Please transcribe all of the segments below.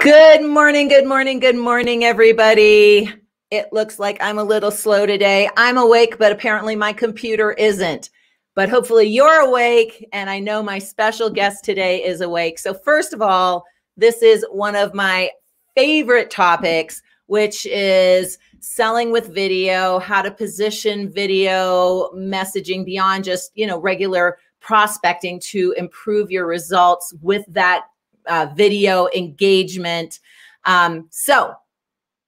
Good morning, good morning, good morning, everybody. It looks like I'm a little slow today. I'm awake, but apparently my computer isn't. But hopefully you're awake, and I know my special guest today is awake. So first of all, this is one of my favorite topics, which is selling with video, how to position video messaging beyond just, regular prospecting to improve your results with that video engagement. So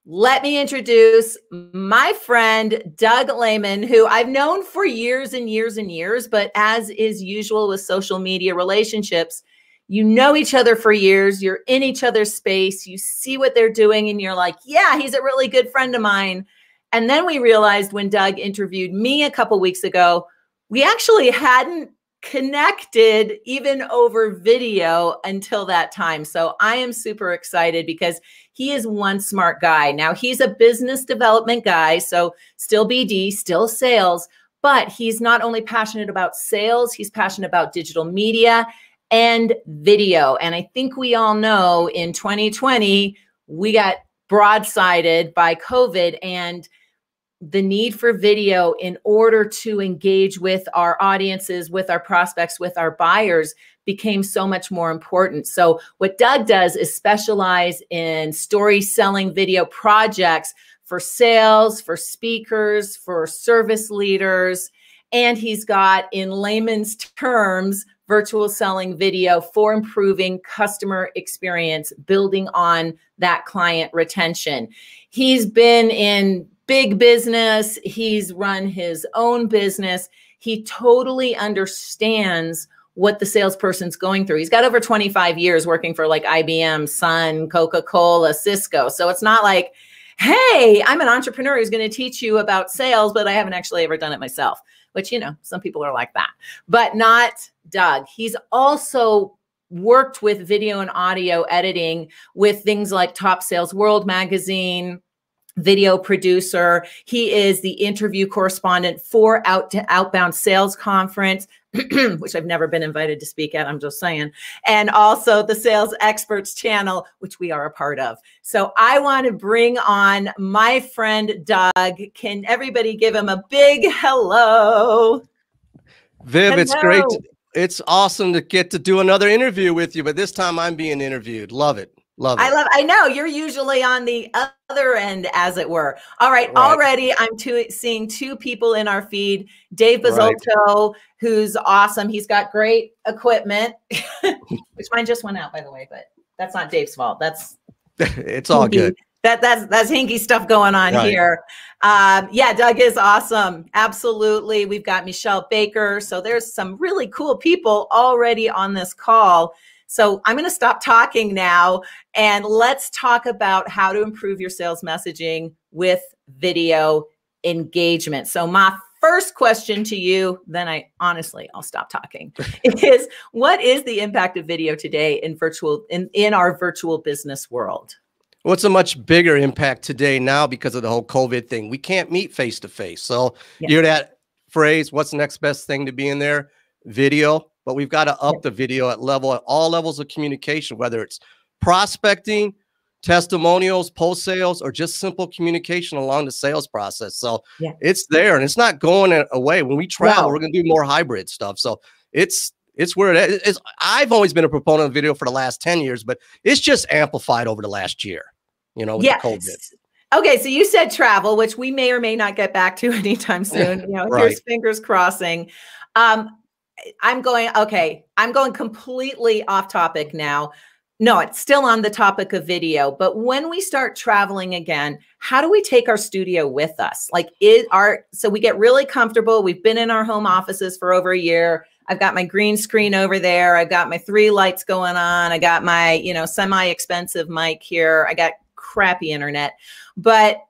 let me introduce my friend, Doug Lehman, who I've known for years and years and years, but as is usual with social media relationships, you know each other for years, you're in each other's space, you see what they're doing, and you're like, yeah, he's a really good friend of mine. And then we realized when Doug interviewed me a couple weeks ago, we actually hadn't connected even over video until that time. So I am super excited because he is one smart guy. Now he's a business development guy, so still BD, still sales, but he's not only passionate about sales, he's passionate about digital media and video. And I think we all know in 2020, we got broadsided by COVID, and the need for video in order to engage with our audiences, with our prospects, with our buyers became so much more important. So what Doug does is specialize in story selling video projects for sales, for speakers, for service leaders. And he's got, in layman's terms, virtual selling video for improving customer experience, building on that client retention. He's been in big business. He's run his own business. He totally understands what the salesperson's going through. He's got over 25 years working for like IBM, Sun, Coca-Cola, Cisco. So it's not like, hey, I'm an entrepreneur who's going to teach you about sales, but I haven't actually ever done it myself, which, some people are like that, but not Doug. He's also worked with video and audio editing with things like Top Sales World magazine, video producer. He is the interview correspondent for Outbound Sales Conference, which I've never been invited to speak at, I'm just saying, and also the Sales Experts channel, which we are a part of. So I want to bring on my friend, Doug. Can everybody give him a big hello? Viv, hello. It's great. It's awesome to get to do another interview with you, but this time I'm being interviewed. Love it. Love it. I know you're usually on the other end, as it were. All right. Already I'm seeing two people in our feed. Dave Bazzolto, who's awesome. He's got great equipment, which mine just went out, by the way, but that's not Dave's fault. That's it's all good. That's hinky stuff going on here. Yeah, Doug is awesome. Absolutely. We've got Michelle Baker. So there's some really cool people already on this call. So I'm going to stop talking now, and let's talk about how to improve your sales messaging with video engagement. So my first question to you, then I'll stop talking, is what is the impact of video today in our virtual business world? Well, it's a much bigger impact today now because of the whole COVID thing. We can't meet face to face. So you hear that phrase, what's the next best thing to be in there? Video. But we've got to up the video at all levels of communication, whether it's prospecting, testimonials, post sales, or just simple communication along the sales process. So it's there and it's not going away. When we travel, we're going to do more hybrid stuff. So it's where it is. I've always been a proponent of video for the last 10 years, but it's just amplified over the last year, with the COVID. Okay, so you said travel, which we may or may not get back to anytime soon. Here's fingers crossing. I'm going completely off topic now. No, it's still on the topic of video, but when we start traveling again, how do we take our studio with us? So we get really comfortable. We've been in our home offices for over a year. I've got my green screen over there. I've got my 3 lights going on. I got my, semi-expensive mic here. I got crappy internet, but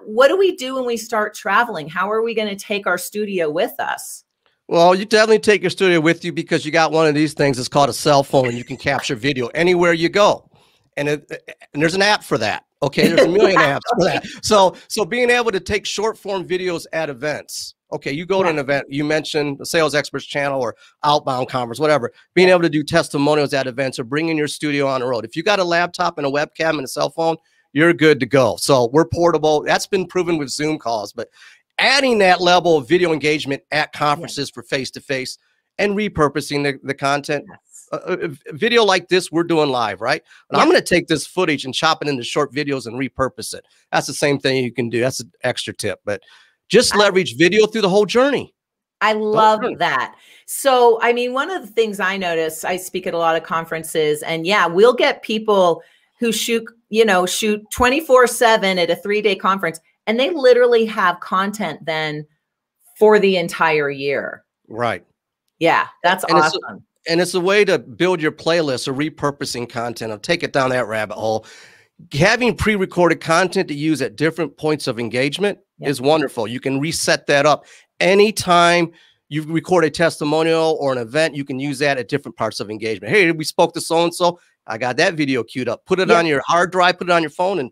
what do we do when we start traveling? How are we going to take our studio with us? Well, you definitely take your studio with you because you got one of these things. It's called a cell phone, and you can capture video anywhere you go. And there's an app for that. Okay, there's a million apps for that. So being able to take short form videos at events, Okay, you go to an event, you mentioned the Sales Experts channel or Outbound Conference, whatever, being able to do testimonials at events or bringing your studio on the road. If you got a laptop and a webcam and a cell phone, you're good to go. So we're portable. That's been proven with Zoom calls, but adding that level of video engagement at conferences for face-to-face and repurposing the content. Video like this, we're doing live, right? And I'm going to take this footage and chop it into short videos and repurpose it. That's the same thing you can do. That's an extra tip, but just leverage video through the whole journey. I love that. So, I mean, one of the things I notice, I speak at a lot of conferences, and yeah, we'll get people who shoot 24/7 at a 3-day conference, and they literally have content then for the entire year. Right. Yeah, that's awesome. And it's a way to build your playlist or repurposing content. I'll take it down that rabbit hole. Having pre-recorded content to use at different points of engagement is wonderful. You can reset that up. Anytime you record a testimonial or an event, you can use that at different parts of engagement. Hey, we spoke to so-and-so. I got that video queued up. Put it on your hard drive, put it on your phone, and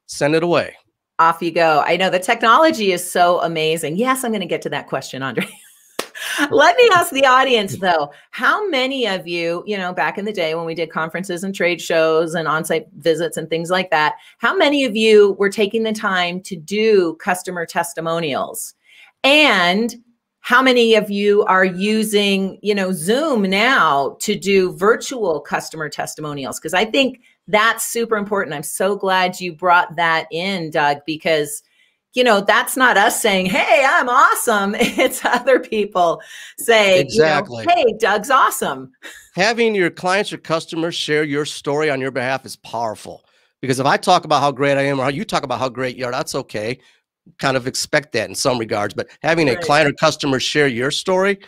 send it away. Off you go. I know the technology is so amazing. Yes, I'm going to get to that question, Andre. Let me ask the audience, though, how many of you, back in the day when we did conferences and trade shows and on-site visits and things like that, how many of you were taking the time to do customer testimonials? And how many of you are using, Zoom now to do virtual customer testimonials? Because I think that's super important. I'm so glad you brought that in, Doug, because that's not us saying, hey, I'm awesome. It's other people saying, hey, Doug's awesome. Having your clients or customers share your story on your behalf is powerful. Because if I talk about how great I am or how you talk about how great you are, that's okay. Kind of expect that in some regards. But having a client or customer share your story,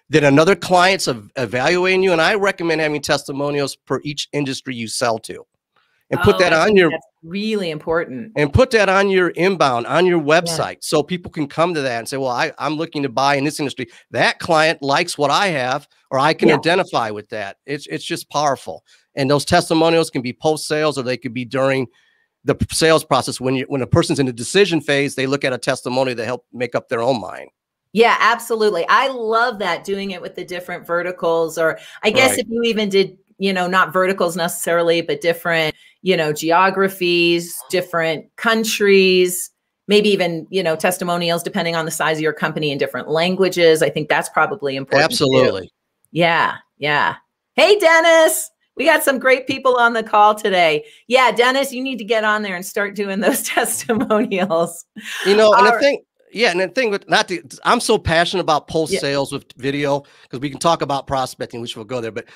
then another client's evaluating you. And I recommend having testimonials per each industry you sell to. And put that on your, that's really important. And put that on your inbound, on your website, so people can come to that and say, well, I'm looking to buy in this industry. That client likes what I have, or I can identify with that. It's just powerful. And those testimonials can be post-sales, or they could be during the sales process. When a person's in the decision phase, they look at a testimonial to help make up their own mind. Yeah, absolutely. I love that, doing it with the different verticals, or I guess if you even did, not verticals necessarily, but different, geographies, different countries, maybe even, testimonials depending on the size of your company in different languages. I think that's probably important. Absolutely. Too. Yeah. Yeah. Hey, Dennis, we got some great people on the call today. Yeah, Dennis, you need to get on there and start doing those testimonials. And I think, and the thing with I'm so passionate about post sales with video, because we can talk about prospecting, which we'll go there. But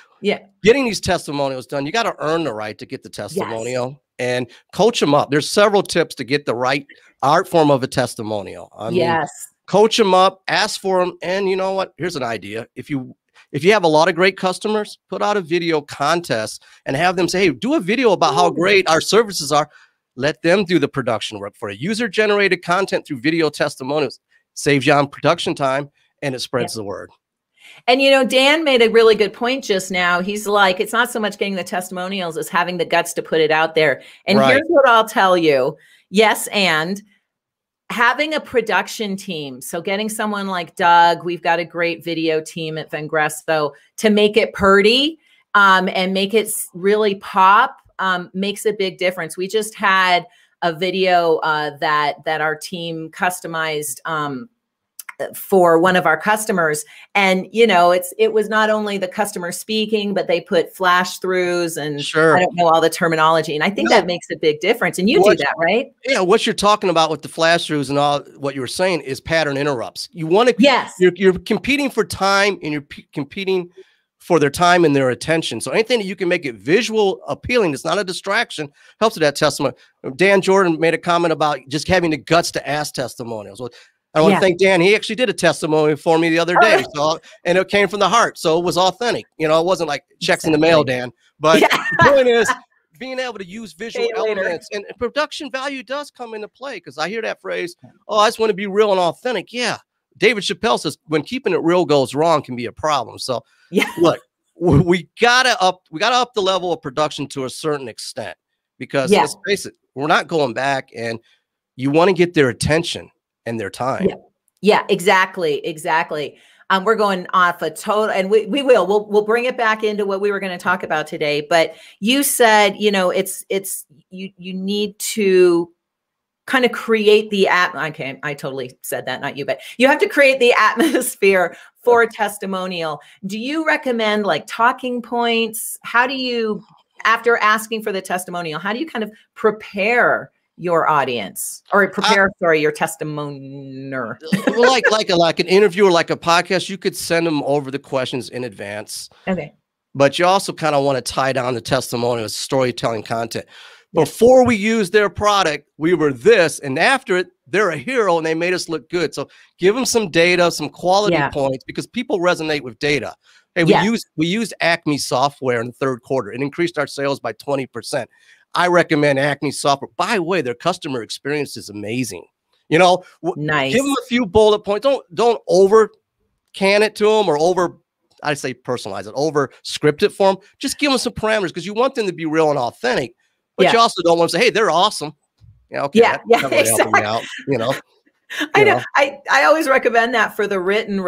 getting these testimonials done, you got to earn the right to get the testimonial and coach them up. There's several tips to get the right art form of a testimonial. I mean, coach them up, ask for them, and you know what? Here's an idea. If you have a lot of great customers, put out a video contest and have them say, hey, do a video about how great our services are. Let them do the production work for you. User-generated content through video testimonials saves you on production time, and it spreads the word. And, Dan made a really good point just now. He's like, it's not so much getting the testimonials as having the guts to put it out there. And here's what I'll tell you. Yes, and having a production team. So getting someone like Doug, we've got a great video team at Vengreso to make it pretty and make it really pop. Makes a big difference. We just had a video that our team customized for one of our customers, and it was not only the customer speaking, but they put flash throughs and I don't know all the terminology, and I think that makes a big difference. And you do that, right? Yeah, what you're talking about with the flash throughs and all what you were saying is pattern interrupts. You want to you're competing for time, and you're competing for their time and their attention. So anything that you can make it visual appealing, it's not a distraction, helps with that testimony. Dan Jordan made a comment about just having the guts to ask testimonials. Well, I want to thank Dan. He actually did a testimony for me the other day. So, and it came from the heart. So it was authentic. It wasn't like checks in the mail, Dan. But the point is being able to use visual elements, and production value does come into play, because I hear that phrase, oh, I just want to be real and authentic. Yeah. David Chappelle says when keeping it real goes wrong can be a problem. So look, we gotta up the level of production to a certain extent, because let's face it, we're not going back, and you want to get their attention and their time. Yeah, exactly. Exactly. We're going off a total, and we'll bring it back into what we were going to talk about today. But you said, you know, you need to kind of create the okay, I totally said that, not you, but you have to create the atmosphere for a testimonial. Do you recommend like talking points? How do you, after asking for the testimonial, how do you kind of prepare your audience, or prepare, sorry, your testimonier? like an interview or like a podcast, you could send them over the questions in advance. Okay. But you also kind of want to tie down the testimonial with storytelling content. Before we used their product, we were this, and after it, they're a hero and they made us look good. So give them some data, some quality points, because people resonate with data. Hey, we used Acme software in the third quarter. It increased our sales by 20%. I recommend Acme software. By the way, their customer experience is amazing. You know, nice. Give them a few bullet points. Don't over can it to them, or I say personalize it, over script it for them. Just give them some parameters, because you want them to be real and authentic. But you also don't want to say, hey, they're awesome. Yeah, okay. Yeah, really exactly. Out, you know. I know. I always recommend that for the written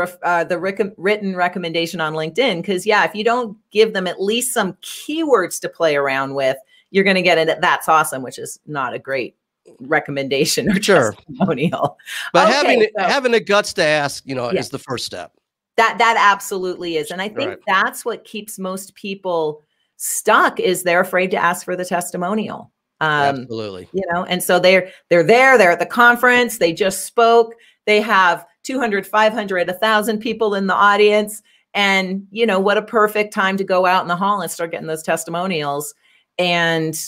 recommendation on LinkedIn, because if you don't give them at least some keywords to play around with, you're going to get it. That's awesome, which is not a great recommendation or testimonial. But having the guts to ask, you know, is the first step. That absolutely is, and I think that's what keeps most people stuck, is they're afraid to ask for the testimonial. Absolutely. You know, and so they're at the conference, they just spoke, they have 200, 500, 1,000 people in the audience. And, you know, what a perfect time to go out in the hall and start getting those testimonials. And,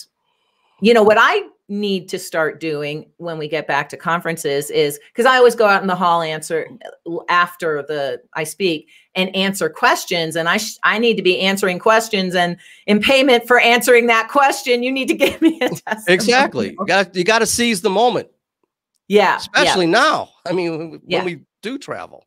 you know, what I need to start doing when we get back to conferences is, because I always go out in the hall after I speak and answer questions, and I need to be answering questions, and in payment for answering that question, you need to give me a testimonial. Exactly. You got to seize the moment. Yeah. Especially now. I mean, when we do travel.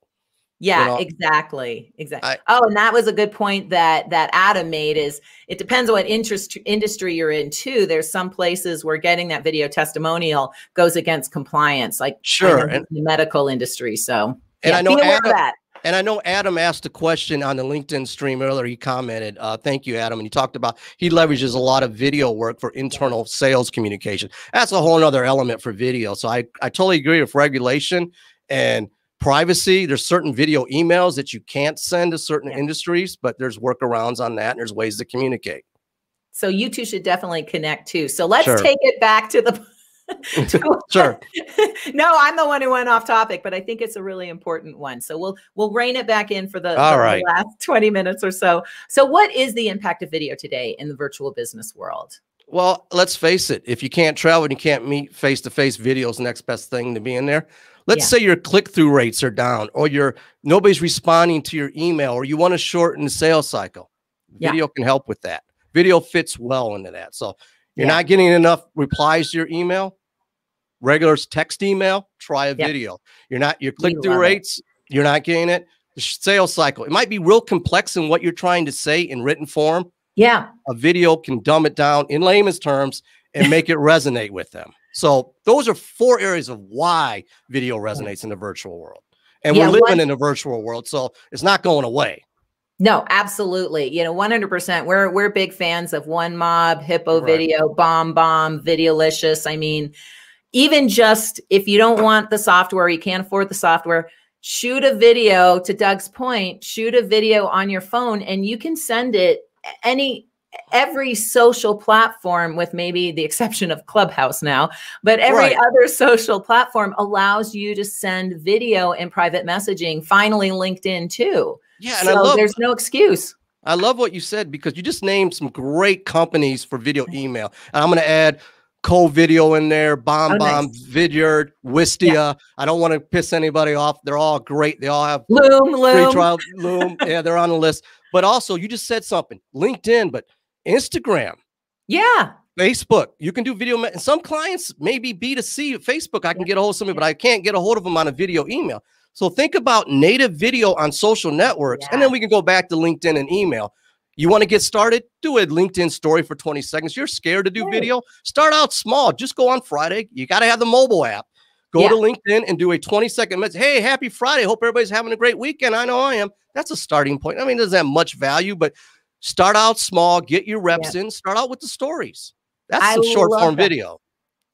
Yeah, you know? Exactly. And that was a good point that Adam made, is it depends on what industry you're in too. There's some places where getting that video testimonial goes against compliance, like in the medical industry. So and I know Adam asked a question on the LinkedIn stream earlier. He commented, thank you, Adam. And he talked about, he leverages a lot of video work for internal sales communication. That's a whole other element for video. So I totally agree with regulation and privacy. There's certain video emails that you can't send to certain industries, but there's workarounds on that, and there's ways to communicate. So you two should definitely connect too. So let's take it back to the No, I'm the one who went off topic, but I think it's a really important one. So we'll rein it back in for the last 20 minutes or so. So what is the impact of video today in the virtual business world? Well, let's face it. If you can't travel and you can't meet face-to-face, video is the next best thing to be in there. Let's say your click-through rates are down, or nobody's responding to your email, or you want to shorten the sales cycle. Video can help with that. Video fits well into that. So you're not getting enough replies to your email, regular text email, try a video. Your click-through rates, you're not getting it. The sales cycle, it might be real complex in what you're trying to say in written form. Yeah. A video can dumb it down in layman's terms and make it resonate with them. So those are 4 areas of why video resonates in the virtual world. And we're living in a virtual world, so it's not going away. No, absolutely. You know, 100%. We're big fans of One Mob, Hippo Video, Bomb, Videolicious. I mean, even just if you don't want the software, you can't afford the software, shoot a video, to Doug's point, shoot a video on your phone, and you can send it every social platform, with maybe the exception of Clubhouse now, but every other social platform allows you to send video and private messaging. Finally, LinkedIn too. Yeah, so there's no excuse. I love what you said, because you just named some great companies for video email. And I'm going to add Co-Video in there, Bomb, Vidyard, Wistia. I don't want to piss anybody off. They're all great. They all have Loom. Free trial, Loom. Yeah, they're on the list. But also, you just said something, LinkedIn, but Instagram. Yeah. Facebook. You can do video. And some clients, maybe B2C, Facebook, I can get a hold of somebody, but I can't get a hold of them on a video email. So think about native video on social networks, and then we can go back to LinkedIn and email. You want to get started? Do a LinkedIn story for 20 seconds. You're scared to do video? Start out small. Just go on Friday. You got to have the mobile app. Go to LinkedIn and do a 20-second message. Hey, happy Friday. Hope everybody's having a great weekend. I know I am. That's a starting point. I mean, it doesn't have much value, but start out small, get your reps in, start out with the stories. That's some short form video.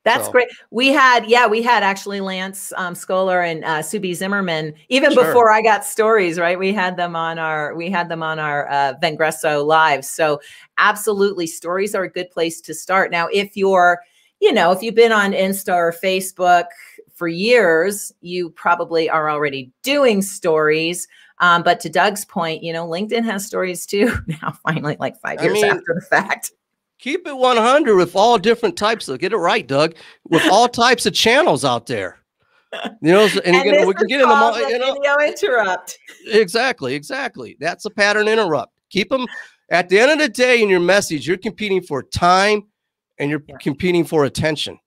That's great. We had actually Lance Scholar and Subi Zimmerman, even before I got stories, right? We had them on our Vengreso live. So absolutely, stories are a good place to start. Now, if you're, if you've been on Insta or Facebook for years, you probably are already doing stories. But to Doug's point, LinkedIn has stories too now, finally, like 5 years after the fact. Keep it 100 with all different types of, get it right, Doug, with all types of channels out there. And again, we can get into video interrupt. Exactly. That's a pattern interrupt. Keep them at the end of the day in your message. You're competing for time and you're competing for attention.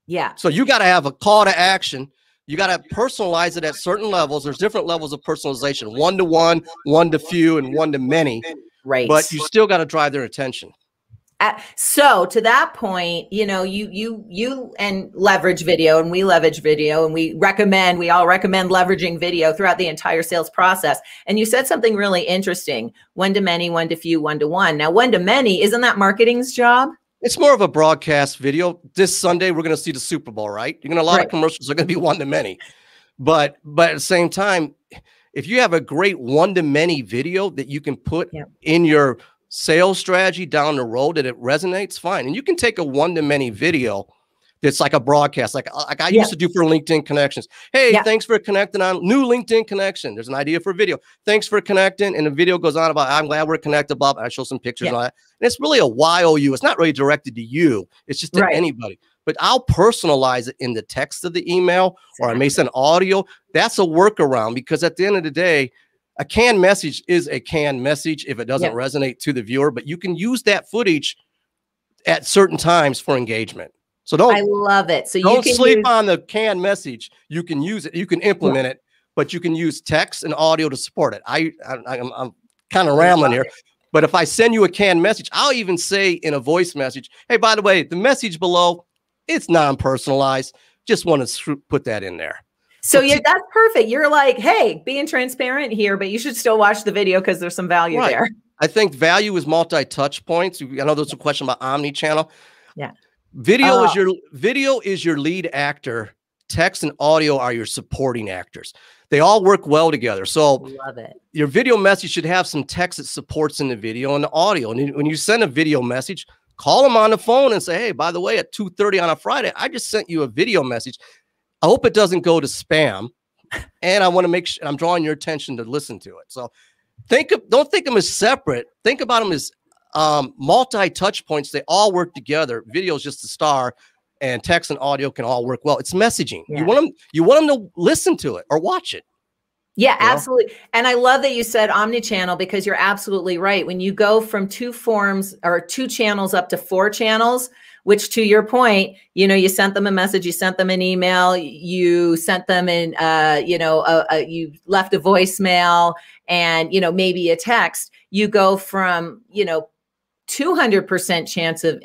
Yeah. So you got to have a call to action. You got to personalize it at certain levels. There's different levels of personalization, one-to-one, one-to-few, and one-to-many. Right. But you still got to drive their attention. So to that point, you and leverage video, and we leverage video, and we all recommend leveraging video throughout the entire sales process. And you said something really interesting: one-to-many, one-to-few, one-to-one. Now, one-to-many, isn't that marketing's job? It's more of a broadcast video. This Sunday, we're going to see the Super Bowl, right? You're going to a lot of commercials are going to be one-to-many, but at the same time, if you have a great one-to-many video that you can put in your sales strategy down the road that it resonates, fine. And you can take a one-to-many video that's like a broadcast, like I used to do for LinkedIn connections. Hey, thanks for connecting on new LinkedIn connection. There's an idea for a video. Thanks for connecting. And the video goes on about, I'm glad we're connected, Bob. I show some pictures on that. And it's really a YOU. It's not really directed to you. It's just to anybody. But I'll personalize it in the text of the email, or I may send audio. That's a workaround, because at the end of the day, a canned message is a canned message if it doesn't resonate to the viewer, but you can use that footage at certain times for engagement. So I love it. So don't sleep on the canned message. You can use it, you can implement it, but you can use text and audio to support it. I'm kind of rambling here, but if I send you a canned message, I'll even say in a voice message, hey, by the way, the message below, it's non-personalized. Just want to put that in there. So that's perfect. You're like, hey, being transparent here, but you should still watch the video because there's some value there. I think value is multi-touch points. I know there's a question about omni-channel. Yeah. Video is your lead actor. Text and audio are your supporting actors. They all work well together. So love it. Your video message should have some text that supports in the video and the audio. And when you send a video message, call them on the phone and say, hey, by the way, at 2:30 on a Friday, I just sent you a video message. I hope it doesn't go to spam, and I want to make sure I'm drawing your attention to listen to it. So don't think of them as separate. Think about them as multi-touch points. They all work together. Video is just the star, and text and audio can all work well. It's messaging. You want them to listen to it or watch it. Yeah, absolutely. And I love that you said omni-channel, because you're absolutely right. When you go from 2 forms or 2 channels up to 4 channels, which, to your point, you sent them a message, you sent them an email, you sent them in, you left a voicemail, and, maybe a text. You go from, 200% chance of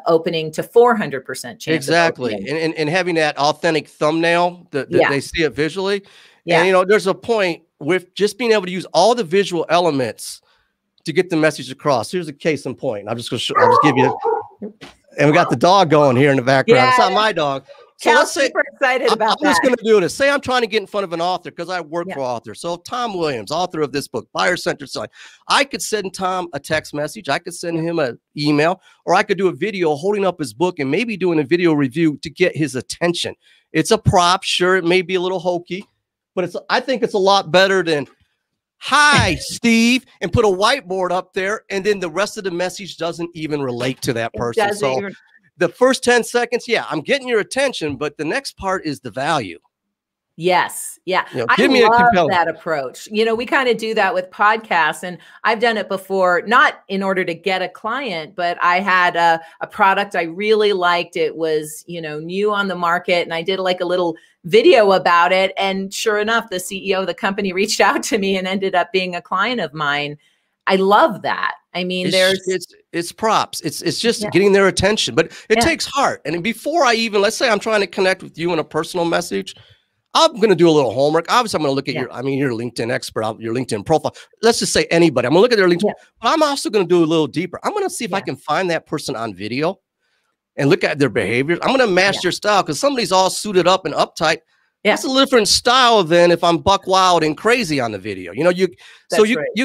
opening to 400% chance. Exactly. And having that authentic thumbnail that they see it visually. Yeah. And, there's a point with just being able to use all the visual elements to get the message across. Here's a case in point. I'll just give you. And we got the dog going here in the background. Yeah. It's not my dog. So let's say super excited about that. I'm just going to do this. Say I'm trying to get in front of an author because I work for authors. So Tom Williams, author of this book, Buyer-Centered Selling. I could send Tom a text message. I could send him an email, or I could do a video holding up his book and maybe doing a video review to get his attention. It's a prop. Sure, it may be a little hokey, but I think it's a lot better than, hi, Steve, and put a whiteboard up there, and then the rest of the message doesn't even relate to that person. So the first 10 seconds, I'm getting your attention, but the next part is the value. Yes. Yeah. Give me that approach. We kind of do that with podcasts, and I've done it before, not in order to get a client, but I had a product I really liked. It was, new on the market, and I did like a little video about it. And sure enough, the CEO of the company reached out to me and ended up being a client of mine. I love that. I mean, it's props. It's just getting their attention, but it takes heart. And before I even, let's say I'm trying to connect with you in a personal message, I'm going to do a little homework. Obviously, I'm going to look at your, I mean, you're a LinkedIn expert, your LinkedIn profile. Let's just say anybody. I'm going to look at their LinkedIn, but I'm also going to do a little deeper. I'm going to see if I can find that person on video and look at their behaviors. I'm going to match their style, because somebody's all suited up and uptight. It's a different style than if I'm buck wild and crazy on the video. You know, you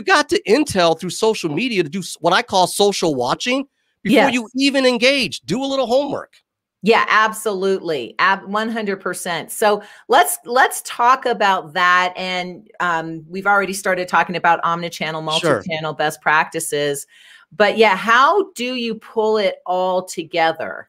got to intel through social media to do what I call social watching before you even engage. Do a little homework. Yeah, absolutely. 100%. So let's talk about that. And we've already started talking about omnichannel, multi-channel best practices. But yeah, how do you pull it all together?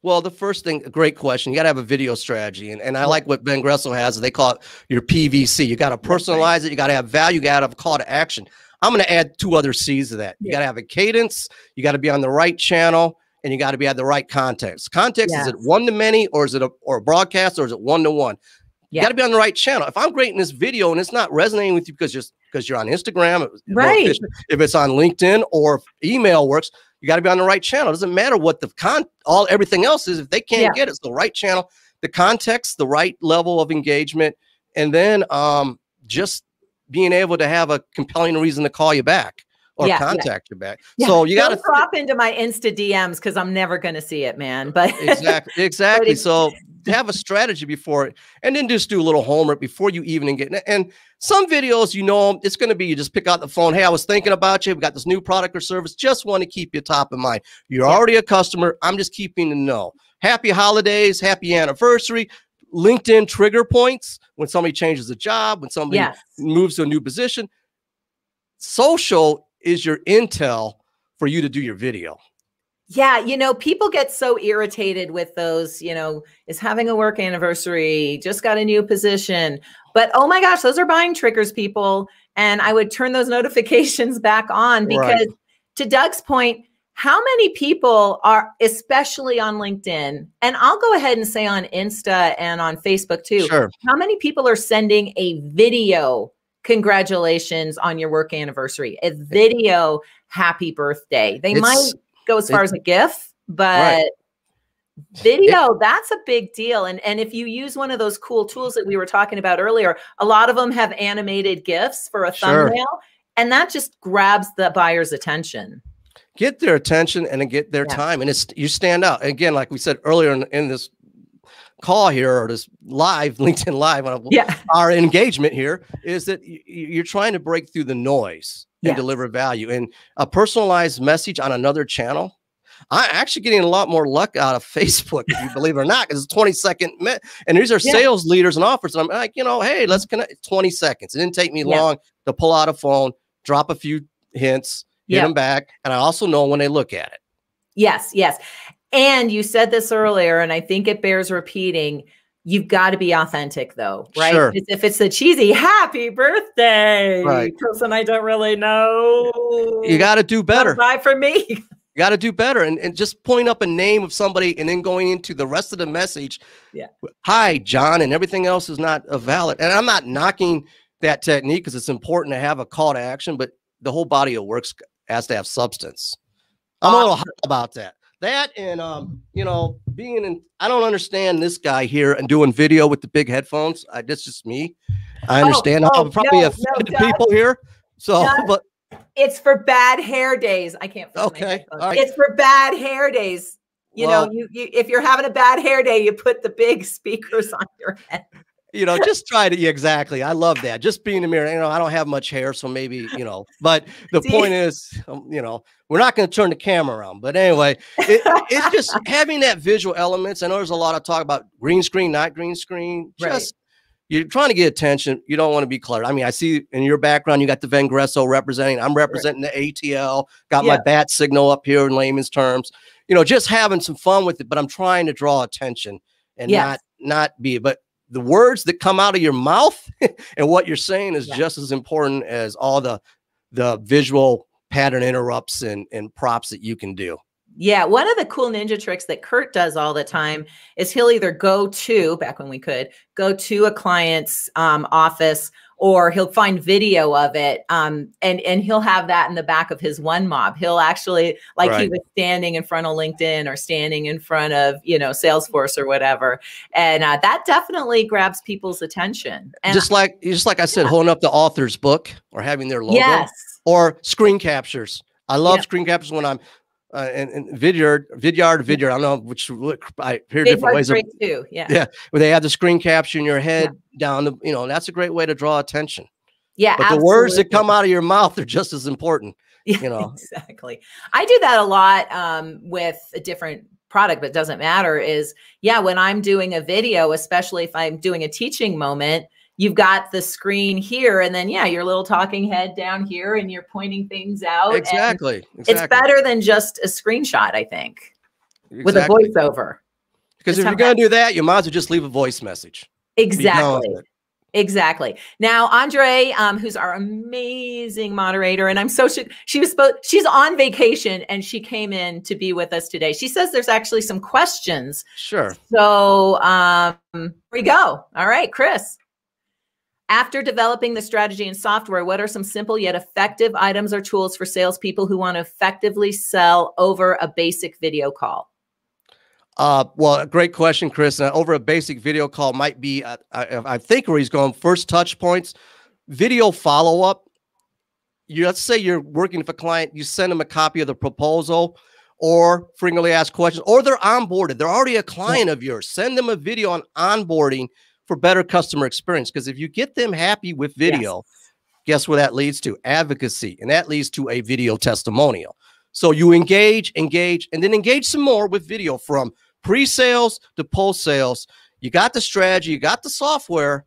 Well, the first thing, great question. You got to have a video strategy. And I like what Vengreso has. They call it your PVC. You got to personalize it. You got to have value. You got to have a call to action. I'm going to add 2 other C's to that. You got to have a cadence. You got to be on the right channel. And you got to be at the right context. Context, is it one-to-many, or is it a broadcast, or is it one-to-one? You got to be on the right channel. If I'm great in this video and it's not resonating with you because you're on Instagram, if it's on LinkedIn, or if email works, you got to be on the right channel. It doesn't matter what everything else is. If they can't get it, it's the right channel, the context, the right level of engagement, and then just being able to have a compelling reason to call you back or contact you back. So you got to drop into my Insta DMs, because I'm never going to see it, man. But exactly. So have a strategy before, and then just do a little homework before you even get. And some videos, you know, it's going to be, you just pick out the phone. Hey, I was thinking about you. We got this new product or service. Just want to keep you top of mind. You're already a customer. I'm just keeping to know. Happy holidays, happy anniversary. LinkedIn trigger points when somebody changes a job, when somebody moves to a new position. Social is your intel for you to do your video. Yeah, you know, people get so irritated with those, you know, is having a work anniversary, just got a new position. But oh my gosh, those are buying triggers, people. And I would turn those notifications back on, because to Doug's point, how many people are, especially on LinkedIn, and I'll go ahead and say on Insta and on Facebook too, how many people are sending a video congratulations on your work anniversary, a video happy birthday? They might go as far as a GIF, but video, that's a big deal. And if you use one of those cool tools that we were talking about earlier, a lot of them have animated GIFs for a thumbnail, and that just grabs the buyer's attention. Get their attention and then get their time. And you stand out. Again, like we said earlier in this call here, or this live LinkedIn live, our engagement here is that you're trying to break through the noise and deliver value. And a personalized message on another channel, I'm actually getting a lot more luck out of Facebook, if you believe it or not, because it's 20-second. And these are sales leaders and offers. And I'm like, you know, hey, let's connect. 20 seconds. It didn't take me long to pull out a phone, drop a few hints, get them back. And I also know when they look at it. Yes, yes. And you said this earlier, and I think it bears repeating. You've got to be authentic, though, right? Sure. If it's the cheesy happy birthday person I don't really know, you got to do better. Buy from me. You got to do better, and just point up a name of somebody and then going into the rest of the message. Hi, John, and everything else is not valid. And I'm not knocking that technique, because it's important to have a call to action, but the whole body of work has to have substance. I'm a little hot about that. That and you know, being in, I don't understand this guy here and doing video with the big headphones. That's just me. I understand how probably offended people here. So, but it's for bad hair days. I can't. Okay. It's for bad hair days. You know, you if you're having a bad hair day, you put the big speakers on your head. You know, just try to, exactly. I love that. Just be in the mirror. You know, I don't have much hair, so maybe, you know, but the point is, you know, we're not going to turn the camera around. But anyway, it's just having that visual elements. I know there's a lot of talk about green screen, not green screen. Just you're trying to get attention. You don't want to be cluttered. I mean, I see in your background, you got the Vengreso representing. I'm representing the ATL. Got my bat signal up here in layman's terms. You know, just having some fun with it. But I'm trying to draw attention and not be. But the words that come out of your mouth and what you're saying is just as important as all the visual pattern interrupts and props that you can do. Yeah. One of the cool ninja tricks that Kurt does all the time is he'll either go to, back when we could, go to a client's office, or he'll find video of it. And he'll have that in the back of his one mob. He'll actually, like he was standing in front of LinkedIn or standing in front of, you know, Salesforce or whatever. And that definitely grabs people's attention. And just like I said, holding up the author's book or having their logo or screen captures. I love screen captures when I'm and Vidyard. I don't know which. I hear different ways of too. Where they have the screen capture in your head down the. You know, that's a great way to draw attention. Yeah, but absolutely. The words that come out of your mouth are just as important. You know, exactly. I do that a lot with a different product, but it doesn't matter. Is when I'm doing a video, especially if I'm doing a teaching moment. You've got the screen here, and then your little talking head down here, and you're pointing things out. Exactly. It's better than just a screenshot, I think, with a voiceover. Because if you're going to do that, you might as well just leave a voice message. Exactly. Exactly. Now, Andre, who's our amazing moderator, and I'm so she's on vacation and she came in to be with us today. She says there's actually some questions. Sure. So here we go. All right, Chris. After developing the strategy and software, what are some simple yet effective items or tools for salespeople who want to effectively sell over a basic video call? Well, great question, Chris. Over a basic video call might be, I think where he's going, first touch points, video follow-up. Let's say you're working with a client, you send them a copy of the proposal or frequently asked questions, or they're onboarded. They're already a client of yours. Send them a video on onboarding for better customer experience. Because if you get them happy with video, guess where that leads to? Advocacy. And that leads to a video testimonial. So you engage, and then engage some more with video from pre-sales to post-sales. You got the strategy, you got the software,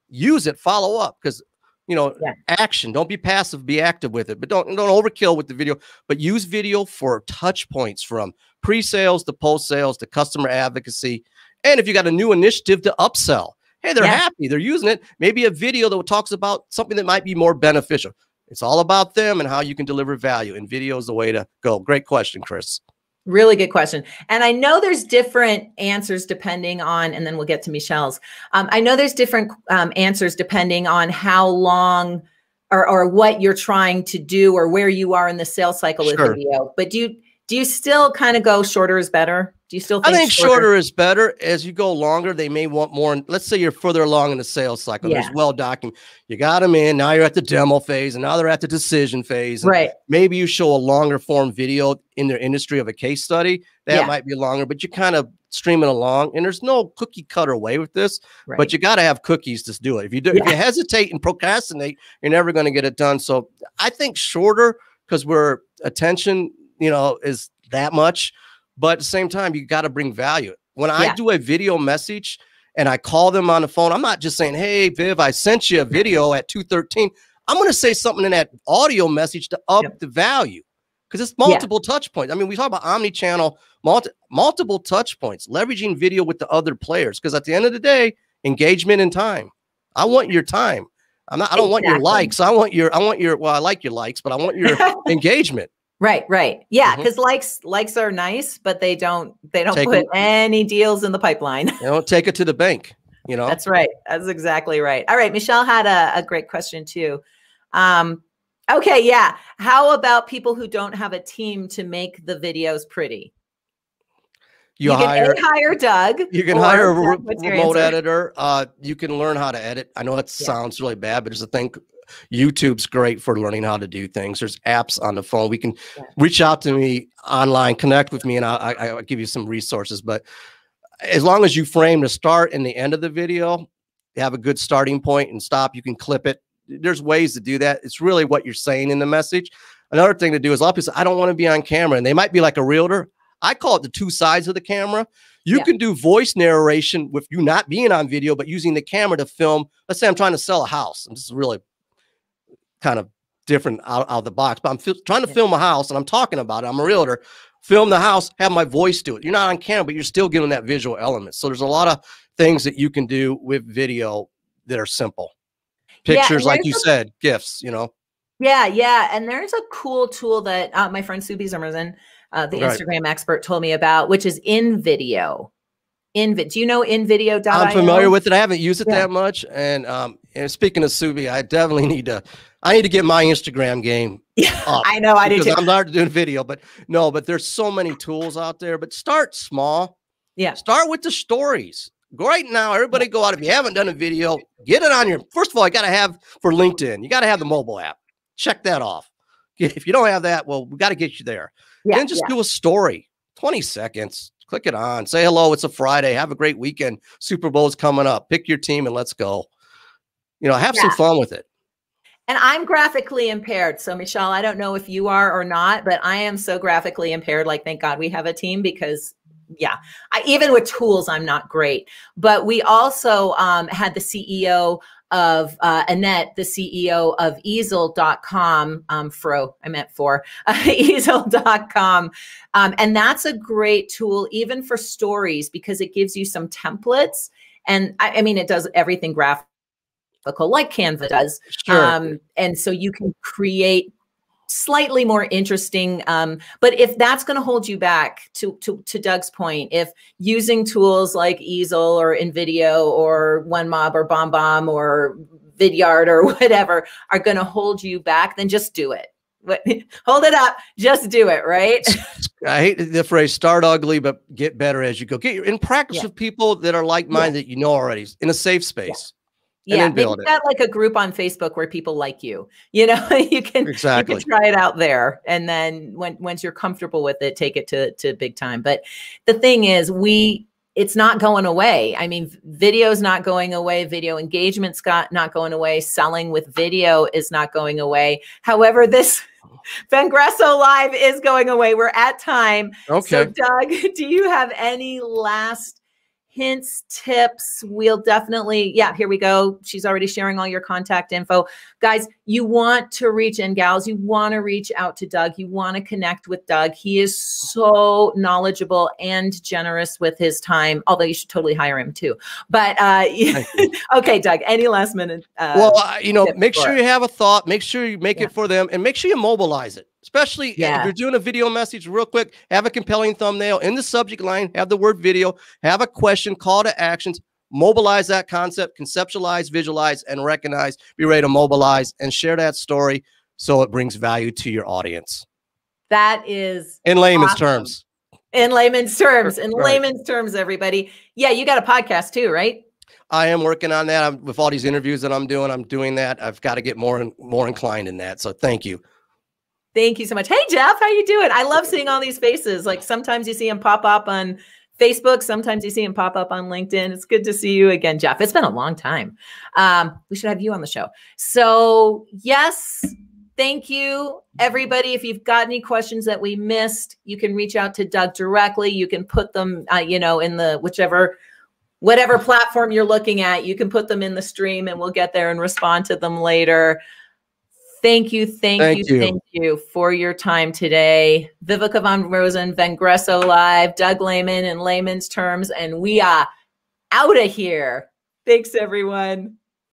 use it, follow up. Because, you know, action, don't be passive, be active with it. But don't overkill with the video, but use video for touch points from pre-sales to post-sales to customer advocacy. And if you got a new initiative to upsell, hey, they're happy, they're using it. Maybe a video that talks about something that might be more beneficial. It's all about them and how you can deliver value. And video is the way to go. Great question, Chris. Really good question. And I know there's different answers depending on, and then we'll get to Michelle's. I know there's different answers depending on how long or what you're trying to do or where you are in the sales cycle with video. But do you still kind of go shorter is better? Do you still think I think shorter is better? As you go longer, they may want more. Let's say you're further along in the sales cycle. There's well documented. You got them in. Now you're at the demo phase, and now they're at the decision phase. Right. Maybe you show a longer form video in their industry of a case study. That might be longer, but you kind of stream it along. And there's no cookie cutter way with this, but you got to have cookies to do it. If you hesitate and procrastinate, you're never going to get it done. So I think shorter, because we're attention, you know, is that much. But at the same time, you got to bring value. When I do a video message and I call them on the phone, I'm not just saying, hey, Viv, I sent you a video at 2:13. I'm going to say something in that audio message to up the value, because it's multiple touch points. I mean, we talk about omni-channel, multiple touch points, leveraging video with the other players. Because at the end of the day, engagement and time. I want your time. I don't want your likes. I want your, well, I like your likes, but I want your engagement. Right. Yeah. Because likes are nice, but they don't put any deals in the pipeline. They don't take it to the bank, you know? That's right. That's exactly right. All right. Michelle had a great question too. Okay. Yeah. How about people who don't have a team to make the videos pretty? You can hire Doug. You can hire a remote editor. You can learn how to edit. I know that sounds really bad, but there's a thing. YouTube's great for learning how to do things. There's apps on the phone. We can reach out to me online, connect with me, and I'll give you some resources. But as long as you frame the start and the end of the video, you have a good starting point and stop. You can clip it. There's ways to do that. It's really what you're saying in the message. Another thing to do is, a lot of people say, I don't want to be on camera, and they might be like a realtor. I call it the two sides of the camera. You can do voice narration with you not being on video, but using the camera to film. Let's say I'm trying to sell a house. And this is really kind of different out of the box, but I'm trying to film a house and I'm talking about it. I'm a realtor. Film the house, have my voice do it. You're not on camera, but you're still getting that visual element. So there's a lot of things that you can do with video that are simple. Pictures, like you said, GIFs, you know? Yeah. And there's a cool tool that my friend Subi Zimmerman, the Instagram expert, told me about, which is InVideo. Do you know InVideo.io? I'm familiar with it. I haven't used it that much. And And speaking of Subi, I definitely need to get my Instagram game up. I know, I do too. I'm not doing video, but there's so many tools out there. But start small. Yeah. Start with the stories. Right now, everybody go out. If you haven't done a video, get it on your, first of all, you got to have for LinkedIn, you got to have the mobile app. Check that off. If you don't have that, well, we got to get you there. Yeah, then just do a story, 20 seconds, click it on, say hello. It's a Friday. Have a great weekend. Super Bowl's coming up. Pick your team and let's go. You know, have some fun with it. And I'm graphically impaired. So Michelle, I don't know if you are or not, but I am so graphically impaired. Like, thank God we have a team, because even with tools, I'm not great. But we also had the CEO of Annette, the CEO of Easel.com, Easel.com. And that's a great tool, even for stories, because it gives you some templates. And I mean, it does everything graphical like Canva does. Sure. And so you can create slightly more interesting. But if that's going to hold you back, to Doug's point, if using tools like Easel or InVideo or OneMob or BombBomb or Vidyard or whatever are going to hold you back, then just do it. Hold it up. Just do it. Right. I hate the phrase start ugly, but get better as you go. Get in practice with people that are like-minded, that you know already, in a safe space. Yeah, maybe got like a group on Facebook where people like you. You know, you can try it out there, and then once you're comfortable with it, take it to big time. But the thing is, it's not going away. I mean, video's not going away. Video engagement's not going away. Selling with video is not going away. However, this Vengreso Live is going away. We're at time. Okay. So, Doug, do you have any last hints, tips? We'll definitely, here we go. She's already sharing all your contact info. Guys, you want to reach, and gals, you want to reach out to Doug. You want to connect with Doug. He is so knowledgeable and generous with his time, although you should totally hire him too. But okay, Doug, any last minute? Make sure you have a thought, make sure you make it for them, and make sure you mobilize it. Especially if you're doing a video message real quick, have a compelling thumbnail in the subject line, have the word video, have a question, call to actions, mobilize that concept, conceptualize, visualize, and recognize, be ready to mobilize and share that story so it brings value to your audience. That is in layman's terms. In layman's terms, layman's terms, everybody. Yeah, you got a podcast too, right? I am working on that. With all these interviews that I'm doing that. I've got to get more inclined in that. So thank you. Thank you so much. Hey, Jeff, how you doing? I love seeing all these faces. Like, sometimes you see them pop up on Facebook. Sometimes you see them pop up on LinkedIn. It's good to see you again, Jeff. It's been a long time. We should have you on the show. So yes, thank you, everybody. If you've got any questions that we missed, you can reach out to Doug directly. You can put them, in the whatever platform you're looking at. You can put them in the stream, and we'll get there and respond to them later. Thank you for your time today. Viveka von Rosen, Vengreso Live, Doug Lehman in layman's terms, and we are out of here. Thanks, everyone.